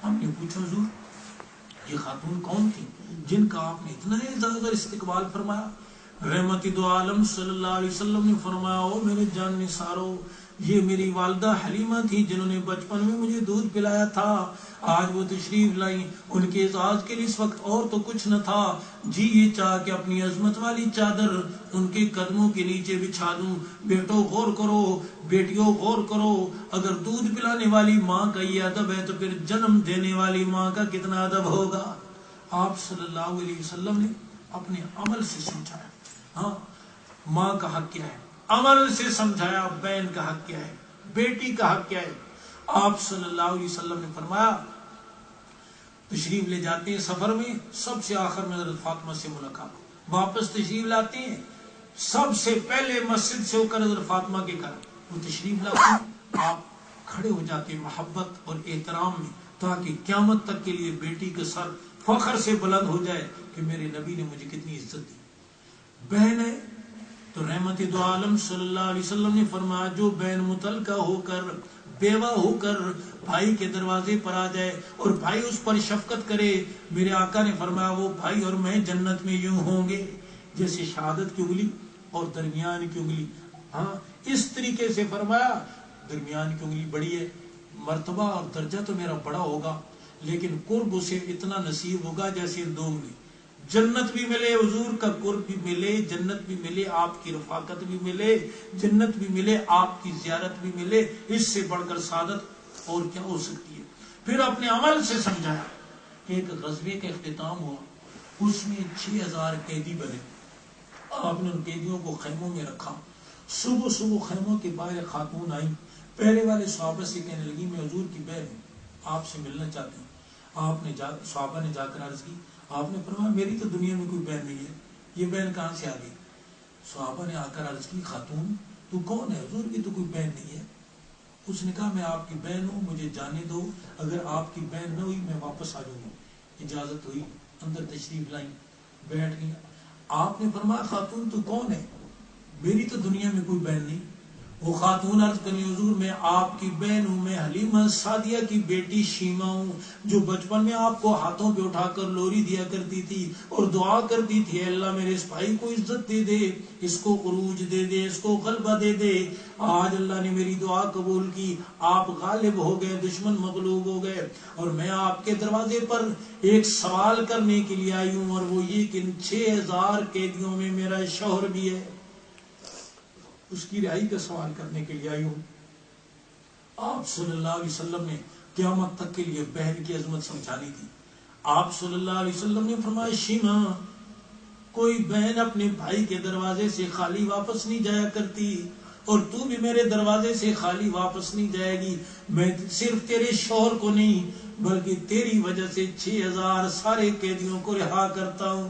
ہم نے پوچھا حضور یہ خاتون کون تھی جن کا آپ نے اتنا اعزاز اور استقبال فرمایا؟ رحمت دو عالم صلی اللہ علیہ وسلم نے فرمایا او میرے جان نثارو، یہ میری والدہ حلیمہ تھی جنہوں نے بچپن میں مجھے دودھ پلایا تھا، آج وہ تشریف لائیں، ان کے اعزاز کے لیے اس وقت اور تو کچھ نہ تھا، جی یہ چاہ کہ اپنی عظمت والی چادر ان کے قدموں کے نیچے بچھا دوں۔ بیٹو غور کرو، بیٹیوں غور کرو، اگر دودھ پلانے والی ماں کا یہ ادب ہے تو پھر جنم دینے والی ماں کا کتنا ادب ہوگا۔ آپ صلی اللہ علیہ وسلم نے اپنے عمل سے سمجھایا، ہاں ماں کا حق کیا ہے، عمل سے سمجھایا بہن کا حق کیا ہے، بیٹی کا حق کیا ہے۔ آپ صلی اللہ علیہ وسلم نے فرمایا تشریف لے جاتے ہیں سفر میں، سب سے آخر میں حضرت فاطمہ سے ملاقات، واپس تشریف لاتے ہیں سب سے پہلے مسجد سے ہو کر حضرت فاطمہ کے گھر وہ تشریف لاتے ہیں، آپ کھڑے ہو جاتے ہیں محبت اور احترام میں، تاکہ قیامت تک کے لیے بیٹی کے سر فخر سے بلند ہو جائے کہ میرے نبی نے مجھے کتنی عزت دی۔ بہن ہے تو رحمت دو عالم صلی اللہ علیہ وسلم نے فرمایا جو بہن متعلقہ ہو کر بیوہ ہو کر بھائی کے دروازے پر آ جائے اور بھائی اس پر شفقت کرے، میرے آقا نے فرمایا وہ بھائی اور میں جنت میں یوں ہوں گے جیسے شہادت کی انگلی اور درمیان کی انگلی، ہاں اس طریقے سے فرمایا درمیان کی انگلی بڑی ہے، مرتبہ اور درجہ تو میرا بڑا ہوگا لیکن قرب اسے اتنا نصیب ہوگا جیسے دو انگلی، جنت بھی ملے، حضور کا قرب بھی ملے، جنت بھی ملے، آپ کی رفاقت بھی ملے، جنت بھی ملے، آپ کی زیارت بھی ملے، اس سے بڑھ کر سعادت اور کیا ہو سکتی ہے۔ پھر اپنے عمل سے سمجھایا، ایک غزوے کا اختتام ہوا، اس میں 6000 قیدی بنے، آپ نے ان قیدیوں کو خیموں میں رکھا، صبح صبح خیموں کے باہر خاتون آئی، پہلے والے صحابہ سے کہنے لگی میں حضور کی بہن ہوں، آپ سے ملنا چاہتی ہوں۔ آپ نے صحابہ نے جا کر عرض کی، آپ نے فرمایا میری تو دنیا میں کوئی بہن نہیں ہے، یہ بہن کہاں سے آ گئی؟ صحابہ نے آ کر عرض کی خاتون تو کون ہے؟ حضور کی تو کوئی بہن نہیں ہے۔ اس نے کہا میں آپ کی بہن ہوں، مجھے جانے دو، اگر آپ کی بہن نہ ہوئی میں واپس آ جاؤں گا۔ اجازت ہوئی، اندر تشریف لائیں، بیٹھ گئی۔ آپ نے فرمایا خاتون تو کون ہے؟ میری تو دنیا میں کوئی بہن نہیں۔ وہ خاتون عرض کرنی حضور میں آپ کی بہن ہوں، میں حلیمہ سعدیہ کی بیٹی شیمہ ہوں، جو بچپن میں آپ کو ہاتھوں پہ اٹھا کر لوری دیا کرتی تھی اور دعا کرتی تھی اللہ میرے اس بھائی کو عزت دے دے، اس کو عروج دے دے، اس کو غلبہ دے دے۔ آج اللہ نے میری دعا قبول کی، آپ غالب ہو گئے، دشمن مغلوب ہو گئے، اور میں آپ کے دروازے پر ایک سوال کرنے کے لیے آئی ہوں، اور وہ یہ کہ ان 6000 قیدیوں میں میرا شوہر بھی ہے، اس کی رہائی کا سوال کرنے کے لیے آئی ہوں۔ آپ صلی اللہ علیہ وسلم نے قیامت تک کے لیے بہن کی عظمت سمجھانی تھی۔ آپ صلی اللہ علیہ وسلم نے فرمایا شیمہ کوئی بہن اپنے بھائی کے دروازے سے خالی واپس نہیں جایا کرتی، اور تو بھی میرے دروازے سے خالی واپس نہیں جائے گی۔ میں صرف تیرے شوہر کو نہیں بلکہ تیری وجہ سے 6000 سارے قیدیوں کو رہا کرتا ہوں،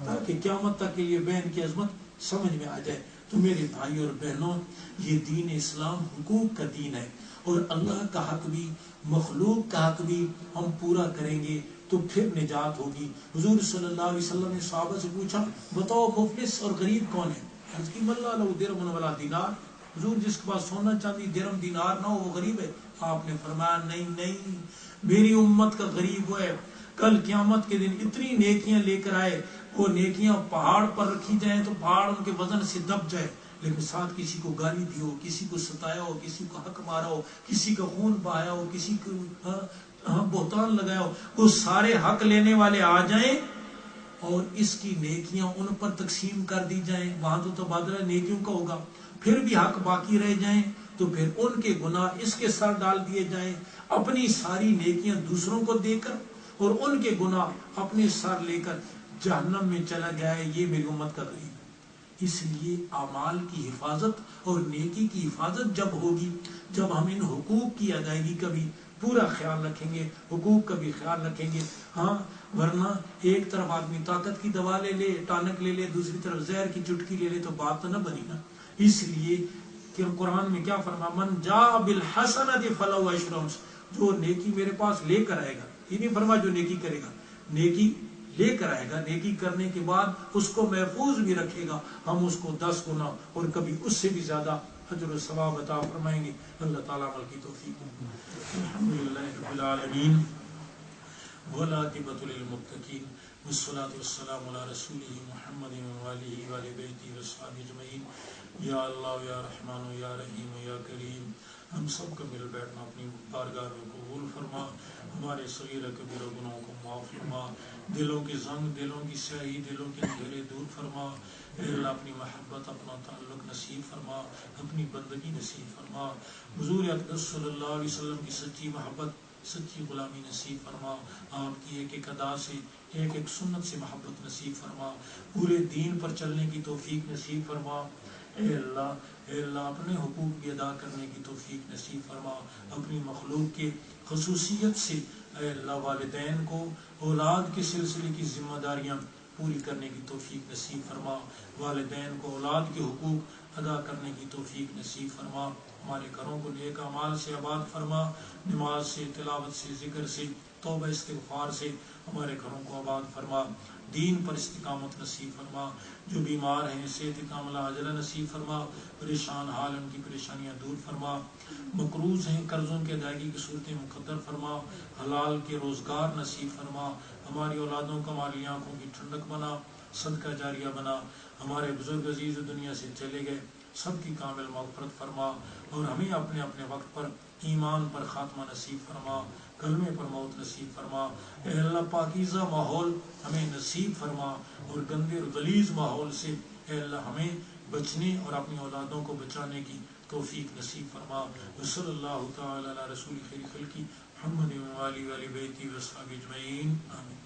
تاکہ قیامت تک کے لیے بہن کی عظمت سمجھ میں آ جائے۔ تو میرے بھائی اور بہنوں، یہ دین اسلام حقوق کا دین ہے، اور اللہ کا حق بھی مخلوق کا حق بھی ہم پورا کریں گے تو پھر نجات ہوگی۔ حضور صلی اللہ علیہ وسلم نے صحابہ سے پوچھا بتاؤ مفلس اور غریب کون ہے؟ عرض کی من لا لہ درہم ولا دینار، حضور جس کے پاس سونا چاندی درہم دینار نہ ہو وہ غریب ہے؟ آپ نے فرمایا نہیں، میری امت کا غریب وہ ہے کل قیامت کے دن اتنی نیکیاں لے کر آئے، وہ نیکیاں پہاڑ پر رکھی جائیں تو پہاڑ ان کے وزن سے دب جائے، لیکن ساتھ کسی کو گالی دی ہو، کسی کو ستایا ہو، کسی کو حق مارا ہو، کسی کا خون بہایا ہو، کسی کو بہتان لگایا ہو، وہ سارے حق لینے والے آ جائیں اور اس کی نیکیاں ان پر تقسیم کر دی جائیں، وہاں تو تبادلہ نیکیوں کا ہوگا، پھر بھی حق باقی رہ جائیں تو پھر ان کے گناہ اس کے سر ڈال دیے جائیں، اپنی ساری نیکیاں دوسروں کو دے کر اور ان کے گناہ اپنے سر لے کر جہنم میں چلا جائے، یہ میری امت کا غریب ہے۔ اس لیے اعمال کی حفاظت اور نیکی کی حفاظت جب ہوگی جب ہم ان حقوق کی ادائیگی کا بھی پورا خیال رکھیں گے، حقوق کا بھی خیال رکھیں گے۔ ہاں ورنہ ایک طرف آدمی طاقت کی دوا لے لے، ٹانک لے لے، دوسری طرف زہر کی چٹکی لے لے تو بات تو نہ بنی نا۔ اس لیے کہ قرآن میں کیا فرما، من جاء بالحسنۃ فلہ عشر امثالها، جو نیکی میرے پاس لے کر آئے گا، یہ نہیں فرما جو نیکی کرے گا، نیکی لے کر آئے گا، نیکی کرنے کے بعد اس کو محفوظ بھی رکھے گا، ہم اس کو 10 گنا اور کبھی اس سے بھی زیادہ اجر و ثواب عطا فرمائیں گے۔ اللہ تعالیٰ عمل کی توفیق۔ الحمدللہ رب العالمین والعاقبۃ للمتقین والصلاۃ والسلام علی رسولہ محمد وآلہ وآل بیتہ وصحبہ اجمعین۔ یا اللہ یا رحمان یا رحیم یا کریم، ہم سب کو مل بیٹھنا اپنی بارگاہ میں قبول فرما، ہمارے صغیر کبیرہ گناہوں کو معاف فرما، دلوں کے زنگ، دلوں کی سیاہی، دلوں کے اندھیرے دور فرما۔ اے اللہ اپنی محبت، اپنا تعلق نصیب فرما، اپنی بندگی نصیب فرما، حضور اقدس صلی اللہ علیہ وسلم کی سچی محبت، سچی غلامی نصیب فرما، آپ کی ایک ایک ادا سے، ایک ایک سنت سے محبت نصیب فرما، پورے دین پر چلنے کی توفیق نصیب فرما۔ اے اللہ اپنے حقوق بھی ادا کرنے کی توفیق نصیب فرما، اپنی مخلوق کے خصوصیت سے اے اللہ والدین کو اولاد کے سلسلے کی ذمہ داریاں پوری کرنے کی توفیق نصیب فرما، والدین کو اولاد کے حقوق ادا کرنے کی توفیق نصیب فرما، ہمارے گھروں کو نیک اعمال سے آباد فرما، نماز سے، تلاوت سے، ذکر سے، توبہ استغفار سے ہمارے گھروں کو آباد فرما، دین پر استقامت نصیب فرما، جو بیمار ہیں صحت کاملہ عاجلہ نصیب فرما، پریشان حال ان کی پریشانیاں دور فرما، مقروض ہیں قرضوں کی ادائیگی کی صورتیں مقدر فرما، حلال کے روزگار نصیب فرما، ہماری اولادوں کا ہماری آنکھوں کی ٹھنڈک بنا، صدقہ جاریہ بنا، ہمارے بزرگ عزیز دنیا سے چلے گئے سب کی کامل مغفرت فرما، اور ہمیں اپنے اپنے وقت پر ایمان پر خاتمہ نصیب فرما، کلمے پر موت نصیب فرما۔ اے اللہ پاکیزہ ماحول ہمیں نصیب فرما، اور گندے اور غلیظ ماحول سے اے اللہ ہمیں بچنے اور اپنی اولادوں کو بچانے کی توفیق نصیب فرما۔ صلی اللہ تعالی علی رسول خیر خلقی محمد وآلہ وآل بیتہ وصحبہ اجمعین، آمین۔